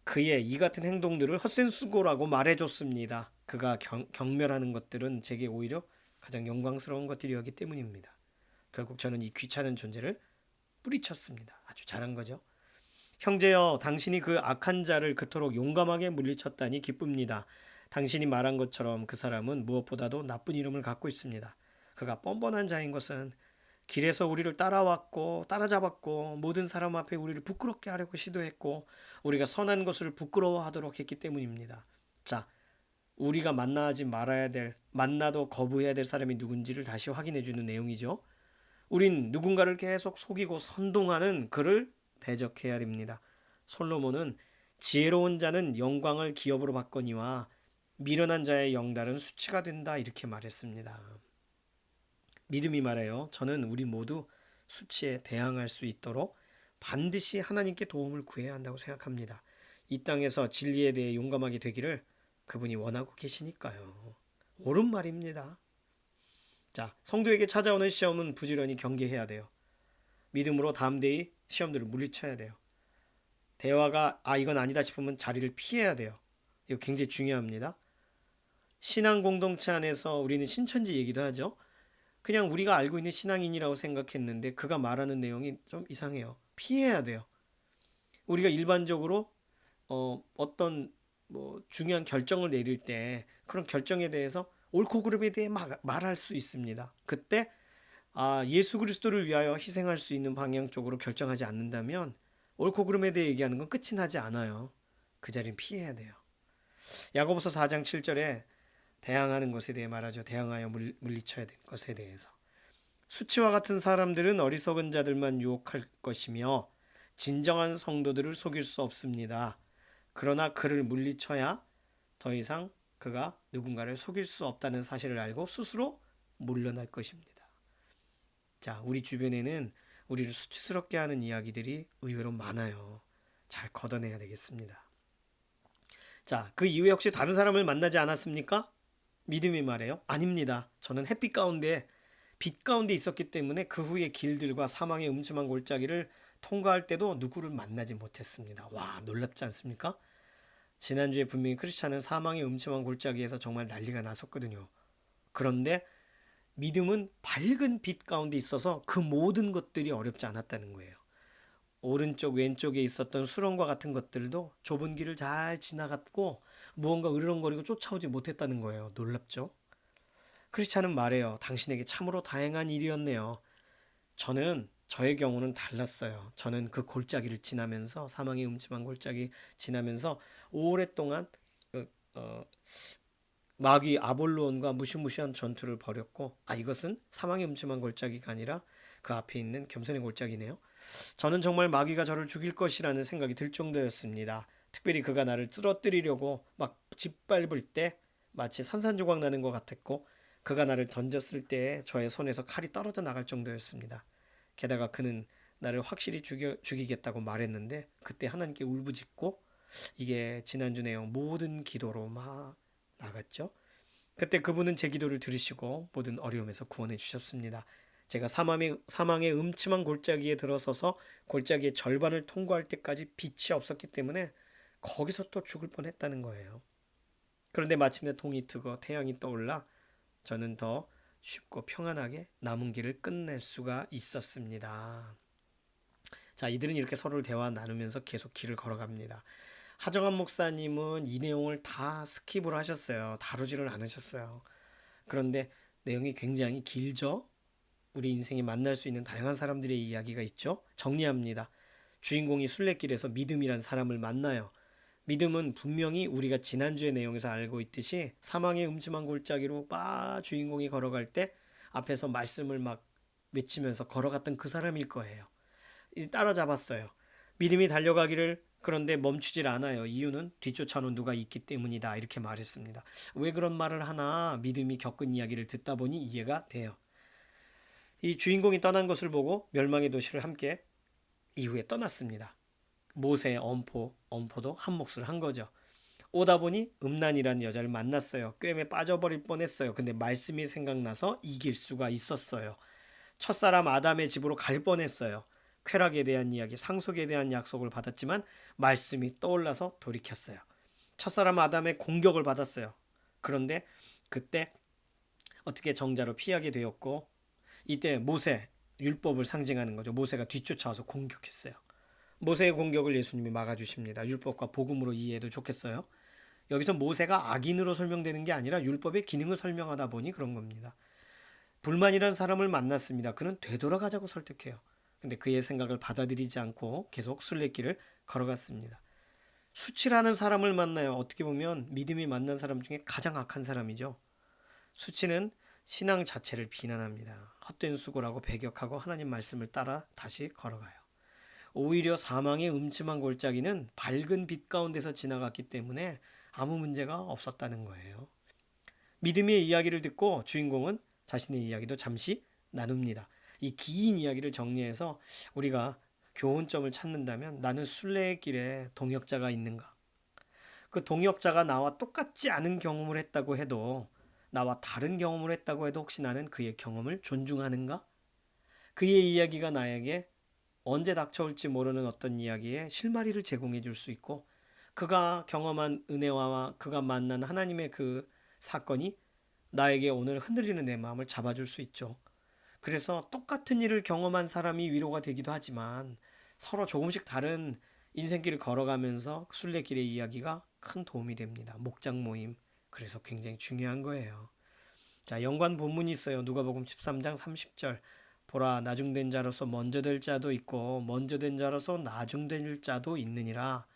그의 이 같은 행동들을 헛된 수고라고 말해줬습니다. 그가 경멸하는 것들은 제게 오히려 가장 영광스러운 것들이었기 때문입니다. 결국 저는 이 귀찮은 존재를 뿌리쳤습니다. 아주 잘한 거죠. 형제여, 당신이 그 악한 자를 그토록 용감하게 물리쳤다니 기쁩니다. 당신이 말한 것처럼 그 사람은 무엇보다도 나쁜 이름을 갖고 있습니다. 그가 뻔뻔한 자인 것은 길에서 우리를 따라왔고 따라잡았고 모든 사람 앞에 우리를 부끄럽게 하려고 시도했고 우리가 선한 것을 부끄러워하도록 했기 때문입니다. 자, 우리가 만나지 말아야 될, 만나도 거부해야 될 사람이 누군지를 다시 확인해 주는 내용이죠. 우린 누군가를 계속 속이고 선동하는 그를 대적해야 됩니다. 솔로몬은 지혜로운 자는 영광을 기업으로 받거니와 미련한 자의 영달은 수치가 된다 이렇게 말했습니다. 믿음이 말해요. 저는 우리 모두 수치에 대항할 수 있도록 반드시 하나님께 도움을 구해야 한다고 생각합니다. 이 땅에서 진리에 대해 용감하게 되기를 그분이 원하고 계시니까요. 옳은 말입니다. 자, 성도에게 찾아오는 시험은 부지런히 경계해야 돼요. 믿음으로 담대히 시험들을 물리쳐야 돼요. 대화가 이건 아니다 싶으면 자리를 피해야 돼요. 이거 굉장히 중요합니다. 신앙 공동체 안에서 우리는 신천지 얘기도 하죠. 그냥 우리가 알고 있는 신앙인이라고 생각했는데 그가 말하는 내용이 좀 이상해요. 피해야 돼요. 우리가 일반적으로 어떤 뭐 중요한 결정을 내릴 때 그런 결정에 대해서 옳고 그름에 대해 말할 수 있습니다. 그때 예수 그리스도를 위하여 희생할 수 있는 방향 쪽으로 결정하지 않는다면 옳고 그름에 대해 얘기하는 건 끝이 나지 않아요. 그 자리는 피해야 돼요. 야고보서 4장 7절에 대항하는 것에 대해 말하죠. 대항하여 물리쳐야 될 것에 대해서. 수치와 같은 사람들은 어리석은 자들만 유혹할 것이며 진정한 성도들을 속일 수 없습니다. 그러나 그를 물리쳐야 더 이상 그가 누군가를 속일 수 없다는 사실을 알고 스스로 물러날 것입니다. 자, 우리 주변에는 우리를 수치스럽게 하는 이야기들이 의외로 많아요. 잘 걷어내야 되겠습니다. 자, 그 이후에 혹시 다른 사람을 만나지 않았습니까? 믿음이 말해요. 아닙니다. 저는 햇빛 가운데 빛 가운데 있었기 때문에 그 후에 길들과 사망의 음침한 골짜기를 통과할 때도 누구를 만나지 못했습니다. 와, 놀랍지 않습니까? 지난주에 분명히 크리스찬은 사망의 음침한 골짜기에서 정말 난리가 났었거든요. 그런데 믿음은 밝은 빛 가운데 있어서 그 모든 것들이 어렵지 않았다는 거예요. 오른쪽 왼쪽에 있었던 수렁과 같은 것들도 좁은 길을 잘 지나갔고 무언가 으르렁거리고 쫓아오지 못했다는 거예요. 놀랍죠? 크리스찬은 말해요. 당신에게 참으로 다행한 일이었네요. 저의 경우는 달랐어요. 저는 그 골짜기를 지나면서 사망의 음침한 골짜기 지나면서 오랫동안 그, 어, 마귀 아볼로온과 무시무시한 전투를 벌였고 이것은 사망의 음침한 골짜기가 아니라 그 앞에 있는 겸손의 골짜기네요. 저는 정말 마귀가 저를 죽일 것이라는 생각이 들 정도였습니다. 특별히 그가 나를 쓰러뜨리려고 막 짓밟을 때 마치 산산조각 나는 것 같았고 그가 나를 던졌을 때 저의 손에서 칼이 떨어져 나갈 정도였습니다. 게다가 그는 나를 확실히 죽이겠다고 말했는데 그때 하나님께 울부짖고 이게 지난주 내용 모든 기도로 막 나갔죠. 그때 그분은 제 기도를 들으시고 모든 어려움에서 구원해 주셨습니다. 제가 사망의 음침한 골짜기에 들어서서 골짜기의 절반을 통과할 때까지 빛이 없었기 때문에 거기서 또 죽을 뻔했다는 거예요. 그런데 마침내 동이 트고 태양이 떠올라 저는 더 쉽고 평안하게 남은 길을 끝낼 수가 있었습니다. 자, 이들은 이렇게 서로를 대화 나누면서 계속 길을 걸어갑니다. 하정환 목사님은 이 내용을 다 스킵을 하셨어요. 다루지를 않으셨어요. 그런데 내용이 굉장히 길죠? 우리 인생에 만날 수 있는 다양한 사람들의 이야기가 있죠? 정리합니다. 주인공이 순례길에서 믿음이란 사람을 만나요. 믿음은 분명히 우리가 지난주의 내용에서 알고 있듯이 사망의 음침한 골짜기로 막 주인공이 걸어갈 때 앞에서 말씀을 막 외치면서 걸어갔던 그 사람일 거예요. 따라잡았어요. 믿음이 달려가기를 그런데 멈추질 않아요. 이유는 뒤쫓아오는 누가 있기 때문이다. 이렇게 말했습니다. 왜 그런 말을 하나 믿음이 겪은 이야기를 듣다 보니 이해가 돼요. 이 주인공이 떠난 것을 보고 멸망의 도시를 함께 이후에 떠났습니다. 모세의 엄포도 한 몫을 한 거죠. 오다 보니 음란이라는 여자를 만났어요. 꿰매 빠져버릴 뻔했어요. 근데 말씀이 생각나서 이길 수가 있었어요. 첫사람 아담의 집으로 갈 뻔했어요. 쾌락에 대한 이야기, 상속에 대한 약속을 받았지만 말씀이 떠올라서 돌이켰어요. 첫사람 아담의 공격을 받았어요. 그런데 그때 어떻게 정자로 피하게 되었고 이때 모세, 율법을 상징하는 거죠. 모세가 뒤쫓아와서 공격했어요. 모세의 공격을 예수님이 막아주십니다. 율법과 복음으로 이해해도 좋겠어요. 여기서 모세가 악인으로 설명되는 게 아니라 율법의 기능을 설명하다 보니 그런 겁니다. 불만이라는 사람을 만났습니다. 그는 되돌아가자고 설득해요. 근데 그의 생각을 받아들이지 않고 계속 순례길을 걸어갔습니다. 수치라는 사람을 만나요. 어떻게 보면 믿음이 만난 사람 중에 가장 악한 사람이죠. 수치는 신앙 자체를 비난합니다. 헛된 수고라고 배격하고 하나님 말씀을 따라 다시 걸어가요. 오히려 사망의 음침한 골짜기는 밝은 빛 가운데서 지나갔기 때문에 아무 문제가 없었다는 거예요. 믿음의 이야기를 듣고 주인공은 자신의 이야기도 잠시 나눕니다. 이 긴 이야기를 정리해서 우리가 교훈점을 찾는다면 나는 순례의 길에 동역자가 있는가? 그 동역자가 나와 똑같지 않은 경험을 했다고 해도 나와 다른 경험을 했다고 해도 혹시 나는 그의 경험을 존중하는가? 그의 이야기가 나에게 언제 닥쳐올지 모르는 어떤 이야기에 실마리를 제공해 줄 수 있고 그가 경험한 은혜와 그가 만난 하나님의 그 사건이 나에게 오늘 흔들리는 내 마음을 잡아줄 수 있죠. 그래서 똑같은 일을 경험한 사람이 위로가 되기도 하지만 서로 조금씩 다른 인생길을 걸어가면서 순례길의 이야기가 큰 도움이 됩니다. 목장 모임. 그래서 굉장히 중요한 거예요. 자, 연관 본문이 있어요. 누가복음 13장 30절. 보라, 나중된 자로서 먼저 될 자도 있고 먼저 된 자로서 나중될 자도 있느니라.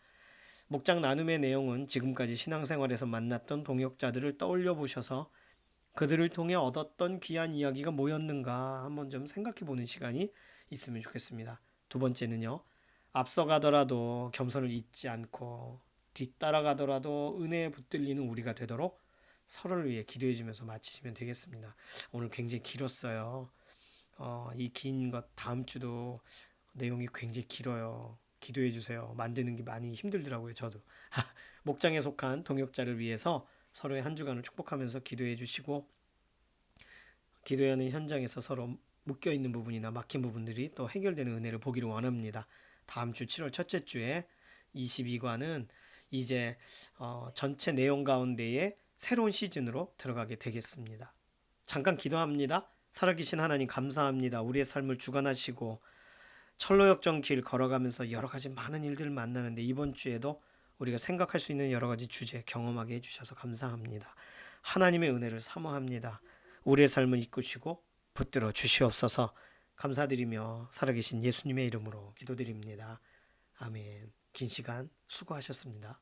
목장 나눔의 내용은 지금까지 신앙생활에서 만났던 동역자들을 떠올려 보셔서 그들을 통해 얻었던 귀한 이야기가 뭐였는가 한번 좀 생각해 보는 시간이 있으면 좋겠습니다. 두 번째는요. 앞서가더라도 겸손을 잊지 않고 뒤따라가더라도 은혜에 붙들리는 우리가 되도록 서로를 위해 기도해 주면서 마치시면 되겠습니다. 오늘 굉장히 길었어요. 이 긴 것 다음 주도 내용이 굉장히 길어요. 기도해 주세요. 만드는 게 많이 힘들더라고요, 저도. 목장에 속한 동역자를 위해서 서로의 한 주간을 축복하면서 기도해 주시고 기도하는 현장에서 서로 묶여 있는 부분이나 막힌 부분들이 또 해결되는 은혜를 보기를 원합니다. 다음 주 7월 첫째 주에 22과는 이제 전체 내용 가운데에 새로운 시즌으로 들어가게 되겠습니다. 잠깐 기도합니다. 살아계신 하나님 감사합니다. 우리의 삶을 주관하시고 철로역정 길 걸어가면서 여러 가지 많은 일들을 만나는데 이번 주에도 우리가 생각할 수 있는 여러 가지 주제 경험하게 해주셔서 감사합니다. 하나님의 은혜를 사모합니다. 우리의 삶을 이끄시고 붙들어 주시옵소서. 감사드리며 살아계신 예수님의 이름으로 기도드립니다. 아멘. 긴 시간 수고하셨습니다.